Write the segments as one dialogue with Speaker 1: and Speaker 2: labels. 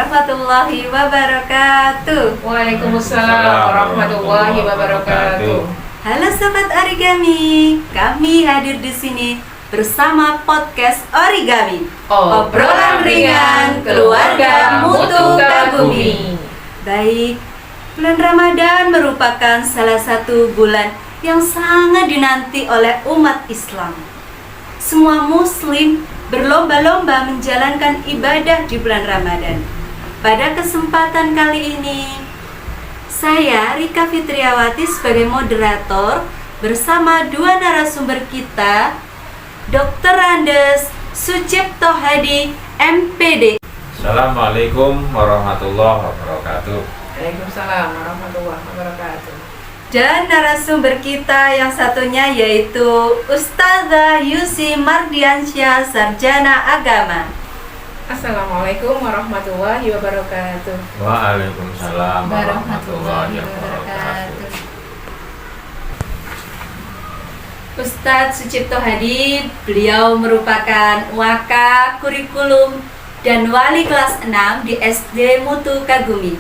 Speaker 1: warahmatullahi wabarakatuh.
Speaker 2: Waalaikumsalam warahmatullahi wabarakatuh.
Speaker 1: Halo sobat origami, kami hadir di sini bersama podcast Origami. Obrolan ringan keluarga mutu kagumi. Baik, bulan Ramadan merupakan salah satu bulan yang sangat dinanti oleh umat Islam. Semua muslim berlomba-lomba menjalankan ibadah di bulan Ramadan. Pada kesempatan kali ini, saya Rika Fitriawati sebagai moderator bersama dua narasumber kita, Dr. Andes Sucipto Hadi, MPD.
Speaker 3: Assalamualaikum warahmatullahi wabarakatuh.
Speaker 2: Waalaikumsalam warahmatullahi wabarakatuh.
Speaker 1: Dan narasumber kita yang satunya yaitu Ustazah Yusi Mardiansyah, Sarjana Agama.
Speaker 2: Assalamualaikum warahmatullahi wabarakatuh.
Speaker 3: Waalaikumsalam warahmatullahi wabarakatuh.
Speaker 1: Ustadz Sucipto Hadi, beliau merupakan waka kurikulum dan wali kelas 6 di SD Mutu Kagumi.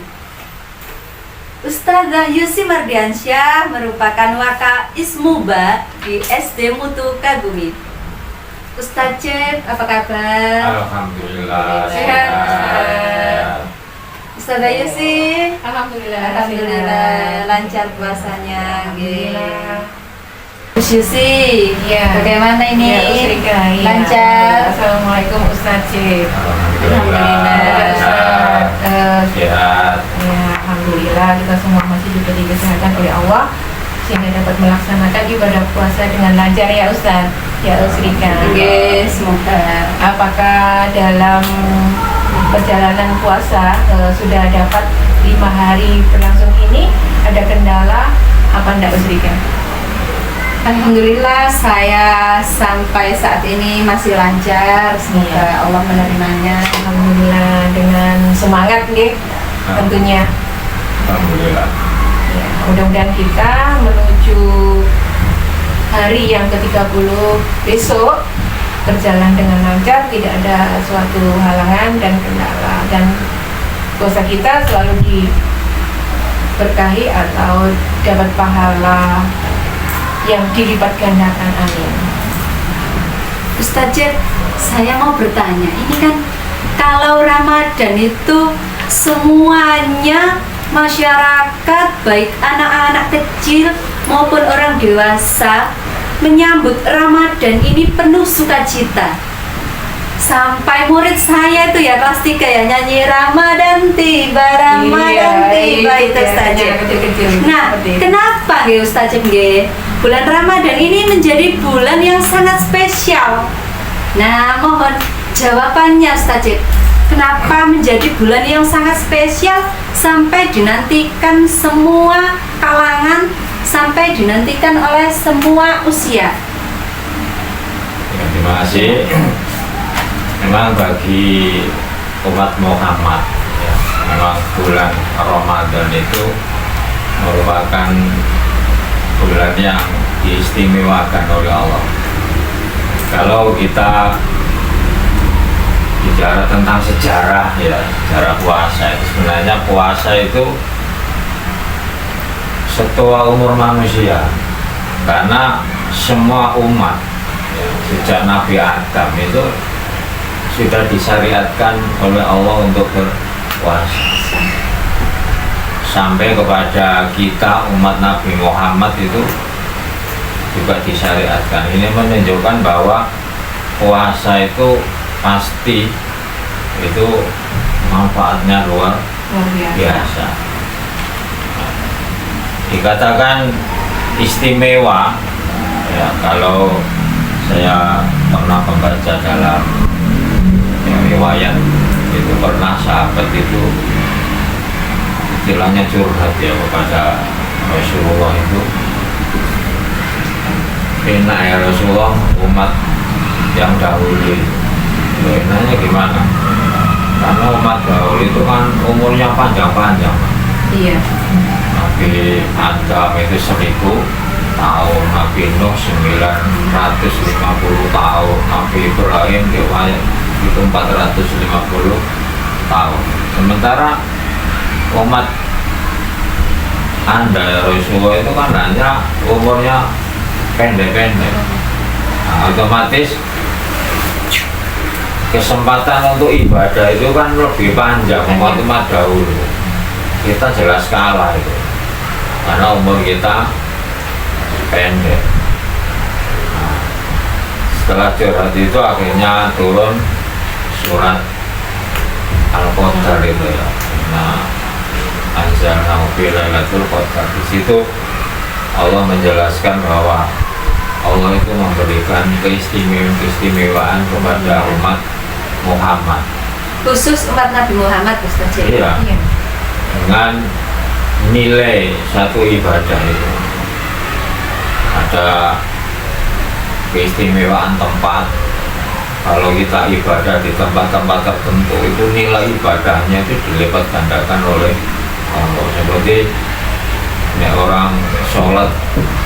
Speaker 1: Ustazah Yusi Mardiansyah merupakan waka Ismuba di SD Mutu Kagumi. Ustaz Cep, apa kabar?
Speaker 3: Alhamdulillah
Speaker 1: Sehat.
Speaker 3: sehat.
Speaker 1: Ustazah Yusi,
Speaker 2: Alhamdulillah.
Speaker 1: alhamdulillah lancar puasanya.
Speaker 2: Alhamdulillah.
Speaker 1: Gus Yusi,
Speaker 2: Iya.
Speaker 1: bagaimana ini?
Speaker 2: Ya, Usrika, iya.
Speaker 1: Lancar?
Speaker 2: Assalamualaikum Ustaz Cip.
Speaker 3: Alhamdulillah sehat. Sehat.
Speaker 2: Ya, alhamdulillah kita semua masih diberi kesehatan oleh Allah sehingga dapat melaksanakan ibadah puasa dengan lancar ya Ustaz. Ya Usrika.
Speaker 1: Oke, semoga.
Speaker 2: Apakah dalam perjalanan puasa sudah dapat 5 hari berlangsung ini ada kendala apa enggak Usrika?
Speaker 1: Alhamdulillah saya sampai saat ini masih lancar. Semoga Allah menerimanya.
Speaker 2: Alhamdulillah dengan semangat nih tentunya.
Speaker 3: Alhamdulillah.
Speaker 2: Ya, mudah-mudahan kita menuju hari yang ke-30 besok berjalan dengan lancar, tidak ada suatu halangan dan kendala, dan puasa kita selalu diberkahi atau dapat pahala yang dilipat gandakan. Amin.
Speaker 1: Ustaz Jeb, saya mau bertanya, ini kan kalau Ramadan itu semuanya masyarakat, baik anak-anak kecil maupun orang dewasa, menyambut Ramadan ini penuh sukacita. Sampai murid saya itu ya kelas 3 ya nyanyi Ramadan tiba, Ramadan tiba, itu saja. Nah, kenapa ya Ustaz Cep nggih? Bulan Ramadan ini menjadi bulan yang sangat spesial. Nah, mohon jawabannya Ustaz Cep. Kenapa menjadi bulan yang sangat spesial sampai dinantikan semua kalangan, sampai dinantikan oleh semua usia?
Speaker 3: Ya, terima kasih. Memang bagi umat Muhammad, ya, memang bulan Ramadan itu merupakan bulan yang diistimewakan oleh Allah. Kalau kita bicara tentang sejarah, ya, sejarah puasa itu sebenarnya puasa itu setua umur manusia, karena semua umat, ya, sejak Nabi Adam itu sudah disyariatkan oleh Allah untuk berpuasa, sampai kepada kita umat Nabi Muhammad itu juga disyariatkan. Ini menunjukkan bahwa puasa itu pasti itu manfaatnya luar biasa. Dikatakan istimewa, ya, kalau saya pernah membaca dalam riwayat itu, pernah sahabat itu istilahnya curhat ya kepada Rasulullah itu, enak ya Rasulullah umat yang dahulu. Enaknya gimana? Karena umat dahulu itu kan umurnya panjang-panjang.
Speaker 2: Iya.
Speaker 3: Nabi Adam itu 1000 tahun, Nabi Nuh 950 tahun, Nabi Ibrahim riwayat itu 450 tahun. Sementara umat Anda ya Rasulullah itu kan hanya umurnya pendek-pendek. Nah, otomatis kesempatan untuk ibadah itu kan lebih panjang umat-umat dahulu. Kita jelas kalah itu karena umur kita pendek. Nah, setelah curhat itu akhirnya turun surat Al-Qadar itu ya. Nah, anzalnahu fi lailatul qadar. Di situ Allah menjelaskan bahwa Allah itu memberikan keistimewaan kepada umat Muhammad.
Speaker 1: Khusus umat Nabi Muhammad, Ustaz Jek.
Speaker 3: Iya. Dengan nilai satu ibadah itu ada keistimewaan tempat. Kalau kita ibadah di tempat-tempat tertentu itu nilai ibadahnya itu dilipat gandakan oleh Allah. Seperti orang sholat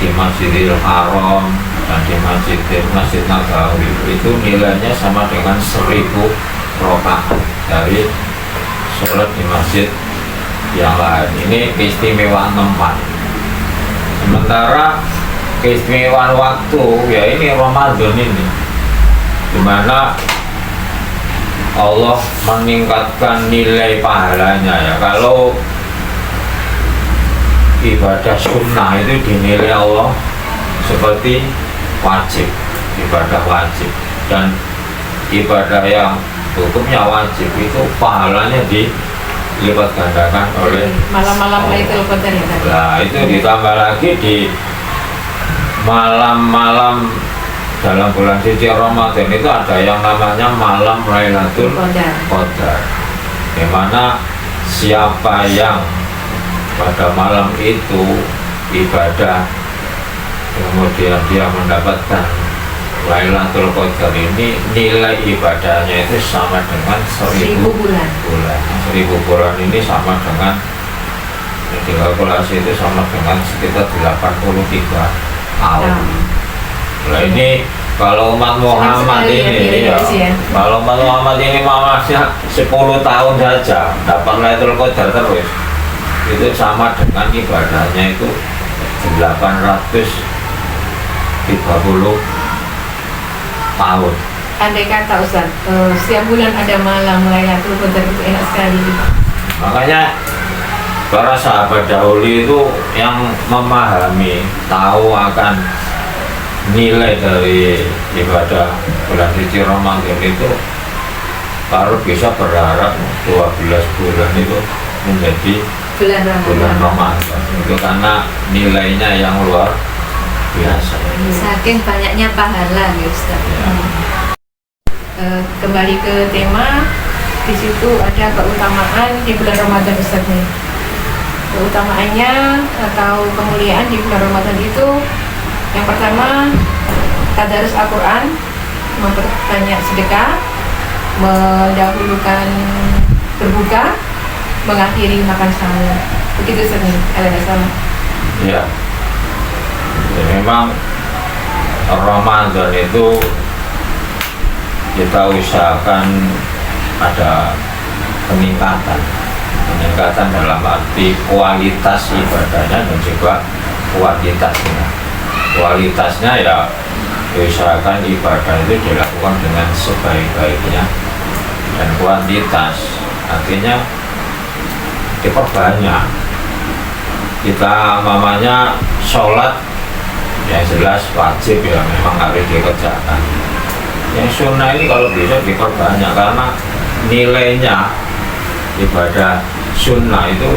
Speaker 3: di Masjidil Haram dan di Masjid Nabawi itu nilainya sama dengan 1000 rakaat dari sholat di masjid yang lain. Ini keistimewaan tempat. Sementara keistimewaan waktu ya ini Ramadan ini, dimana Allah meningkatkan nilai pahalanya ya. Kalau ibadah sunnah itu dinilai Allah seperti wajib, ibadah wajib, dan ibadah yang hukumnya wajib itu pahalanya dilipat gandakan oleh
Speaker 2: malam-malam Lailatul Qadar ya.
Speaker 3: Nah itu ditambah lagi di malam-malam dalam bulan suci Ramadan itu ada yang namanya malam Lailatul Qadar, di mana siapa yang pada malam itu ibadah kemudian dia mendapatkan Lailatul Qadar ini, nilai ibadahnya itu sama dengan 1000 bulan. 1000 bulan ini sama dengan dikalkulasi itu sama dengan sekitar 83 tahun. Nah ini kalau umat Muhammad ini ya, kalau umat Muhammad ini mamasnya 10 tahun saja dapat Lailatul Qadar terus, itu sama dengan ibadahnya itu 830 tahun.
Speaker 2: Andai kata Ustaz, setiap bulan ada malam Lailatul Qadar itu enak sekali.
Speaker 3: Makanya para sahabat dahulu itu yang memahami, tahu akan nilai dari ibadah bulan suci Ramadan itu, kalau bisa berharap 12 bulan itu menjadi bulan Ramadan itu karena nilainya yang luar biasa.
Speaker 1: Saking banyaknya pahala ya Ustaz.
Speaker 3: Ya.
Speaker 2: Kembali ke tema, di situ ada keutamaan di bulan Ramadan Ustaz nih. Keutamaannya atau kemuliaan di bulan Ramadan itu, yang pertama tadarus Al-Quran, memperbanyak sedekah, mendahulukan berbuka, mengakhiri makan sahur. Begitu Ustaz nih, ada salah.
Speaker 3: Ya. Ya, memang Ramadan itu kita usahakan ada peningkatan dalam arti kualitas ibadahnya dan juga kuantitasnya. Kualitasnya ya diusahakan ibadah itu dilakukan dengan sebaik-baiknya, dan kuantitas artinya diperbanyak. Kita mamanya sholat yang jelas wajib ya, memang harus dikerjakan. Yang sunnah ini kalau bisa diperbanyak karena nilainya ibadah sunnah itu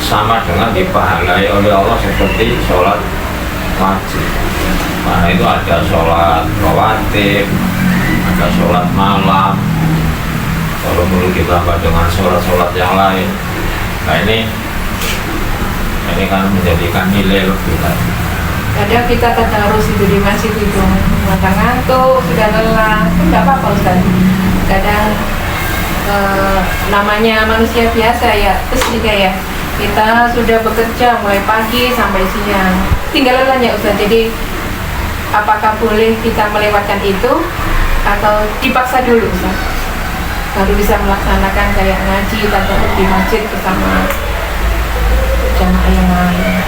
Speaker 3: sama dengan dipahalai oleh Allah seperti sholat wajib. Karena itu ada sholat rawatib, ada sholat malam, kalau perlu ditambah dengan sholat-sholat yang lain. Nah ini kan menjadikan nilai lebih lagi.
Speaker 2: Kadang kita tadarus itu di masjid itu mata ngantuk, sudah lelah, itu nggak apa-apa Ustaz. Kadang namanya manusia biasa ya, terus juga ya kita sudah bekerja mulai pagi sampai siang, tinggal lelahnya Ustaz. Jadi apakah boleh kita melewatkan itu atau dipaksa dulu Ustaz? baru bisa melaksanakan kayak ngaji atau di masjid bersama jamaah yang lain.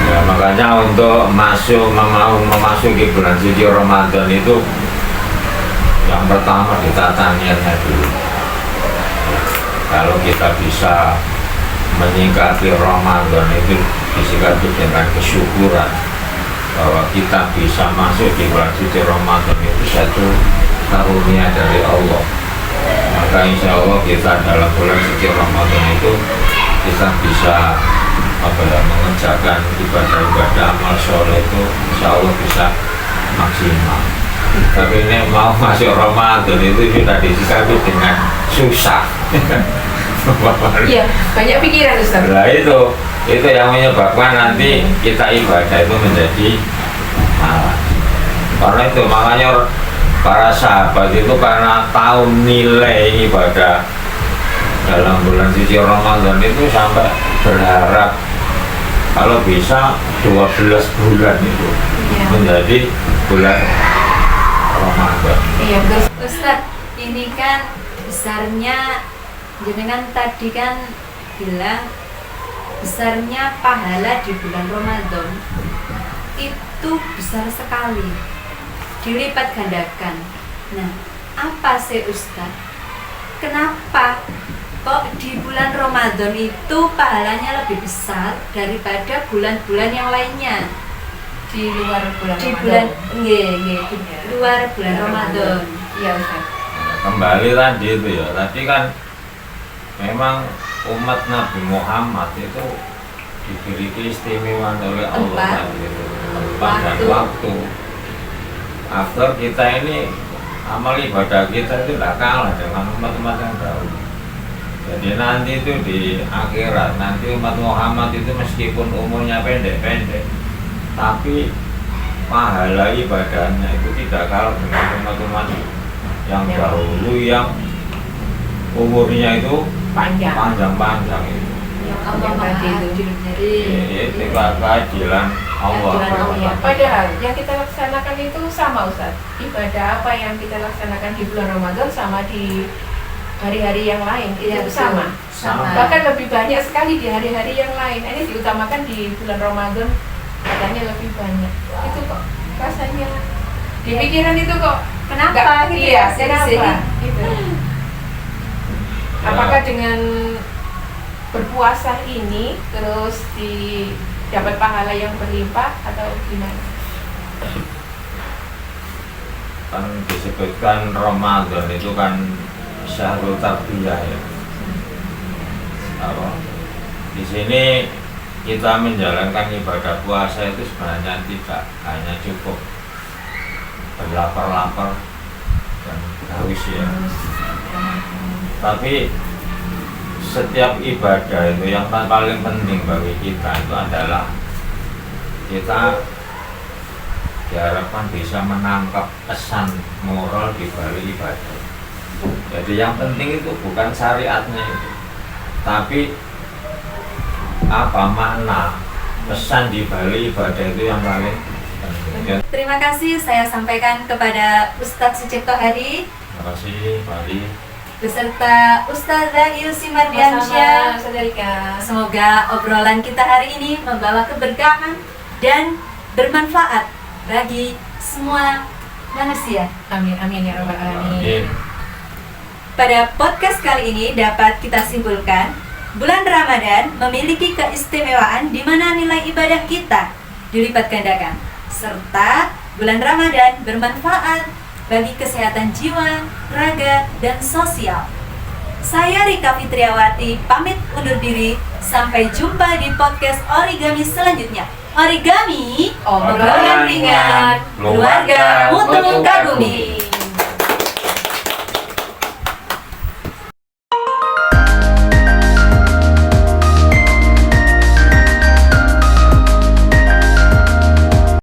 Speaker 3: Ya, makanya untuk mau memasuki bulan suci Ramadan itu yang pertama ditata niatnya dulu. Kalau kita bisa menyikapi Ramadan itu disikapi dengan kesyukuran bahwa kita bisa masuk di bulan suci Ramadan itu satu karunia dari Allah. Maka insya Allah kita dalam bulan suci Ramadan itu kita bisa mengerjakan ibadah-ibadah amal soleh itu insya Allah bisa maksimal. Tapi ini mau masuk Ramadan itu sudah disikapi dengan susah.
Speaker 2: Iya, banyak pikiran Ustaz.
Speaker 3: Nah itu yang menyebabkan nanti kita ibadah itu menjadi malas. Karena itu makanya para sahabat itu karena tahu nilai ibadah dalam bulan suci Ramadan itu sampai berharap kalau bisa 12 bulan itu menjadi bulan Ramadan.
Speaker 2: Iya, terus
Speaker 1: Ustadz, ini kan besarnya jenengan tadi kan bilang besarnya pahala di bulan Ramadan itu besar sekali, dilipat gandakan. Nah, apa sih Ustadz? Kenapa kok di bulan Ramadan itu pahalanya lebih besar daripada bulan-bulan yang lainnya?
Speaker 2: di luar bulan
Speaker 1: Di
Speaker 2: Ramadan.
Speaker 1: bulan di luar bulan Ramadan.
Speaker 2: Iya Ustaz.
Speaker 3: Kembali tadi itu ya, tadi kan memang umat Nabi Muhammad itu diberi keistimewaan oleh Allah
Speaker 1: Tempat.
Speaker 3: gitu. Tempat dan waktu. Agar kita ini amal ibadah kita itu tidak kalah dengan umat-umat yang dahulu. Jadi nanti itu di akhirat nanti umat Muhammad itu meskipun umurnya pendek-pendek, tapi pahala ibadahnya itu tidak kalah dengan umat-umat yang
Speaker 2: Ya.
Speaker 3: dahulu yang umurnya itu
Speaker 2: Panjang.
Speaker 3: panjang-panjang itu.
Speaker 2: Yang
Speaker 1: Allah
Speaker 2: Allah
Speaker 1: Maha
Speaker 2: tadi itu.
Speaker 1: Adil. Jadi
Speaker 3: Itu keadilan Allah.
Speaker 1: Keadilan
Speaker 2: Iya, padahal yang kita laksanakan itu sama Ustaz. Ibadah apa yang kita laksanakan di bulan Ramadan sama di hari-hari yang lain
Speaker 1: Iya,
Speaker 2: itu
Speaker 1: betul.
Speaker 2: sama.
Speaker 1: sama.
Speaker 2: Bahkan lebih banyak sekali di hari-hari yang lain. Ini diutamakan di bulan Ramadan katanya lebih banyak. Itu kok rasanya di pikiran itu kok
Speaker 1: Kenapa
Speaker 2: nggak-
Speaker 1: gitu
Speaker 2: iya,
Speaker 1: ya?
Speaker 2: kenapa?
Speaker 1: Sini.
Speaker 2: Gitu.
Speaker 3: Ya.
Speaker 2: Apakah dengan berpuasa ini terus dapat pahala yang berlimpah atau gimana?
Speaker 3: Kan disebutkan Ramadan itu kan syahrul tarbiyah ya. Apa? Di sini kita menjalankan ibadah puasa itu sebenarnya tidak hanya cukup berlapar-lapar dan haus ya. Tapi setiap ibadah itu yang paling penting bagi kita itu adalah kita diharapkan bisa menangkap pesan moral di balik ibadah. Jadi yang penting itu bukan syariatnya itu, tapi apa makna pesan di balik ibadah itu yang paling penting.
Speaker 1: Terima kasih saya sampaikan kepada Ustadz Sucipto Hadi
Speaker 3: Terima kasih Pak Ali.
Speaker 1: beserta Ustazah Ilsi Mardiansyah.
Speaker 2: Saudara.
Speaker 1: Semoga obrolan kita hari ini membawa keberkahan dan bermanfaat bagi semua manusia.
Speaker 2: Amin amin ya rabbal alamin.
Speaker 3: Amin.
Speaker 1: Pada podcast kali ini dapat kita simpulkan, bulan Ramadan memiliki keistimewaan di mana nilai ibadah kita dilipat gandakan, serta bulan Ramadan bermanfaat bagi kesehatan jiwa, raga, dan sosial. Saya Rika Fitriawati pamit undur diri. Sampai jumpa di podcast Origami selanjutnya. Origami, obrolan ringan, keluarga mutu kagumi.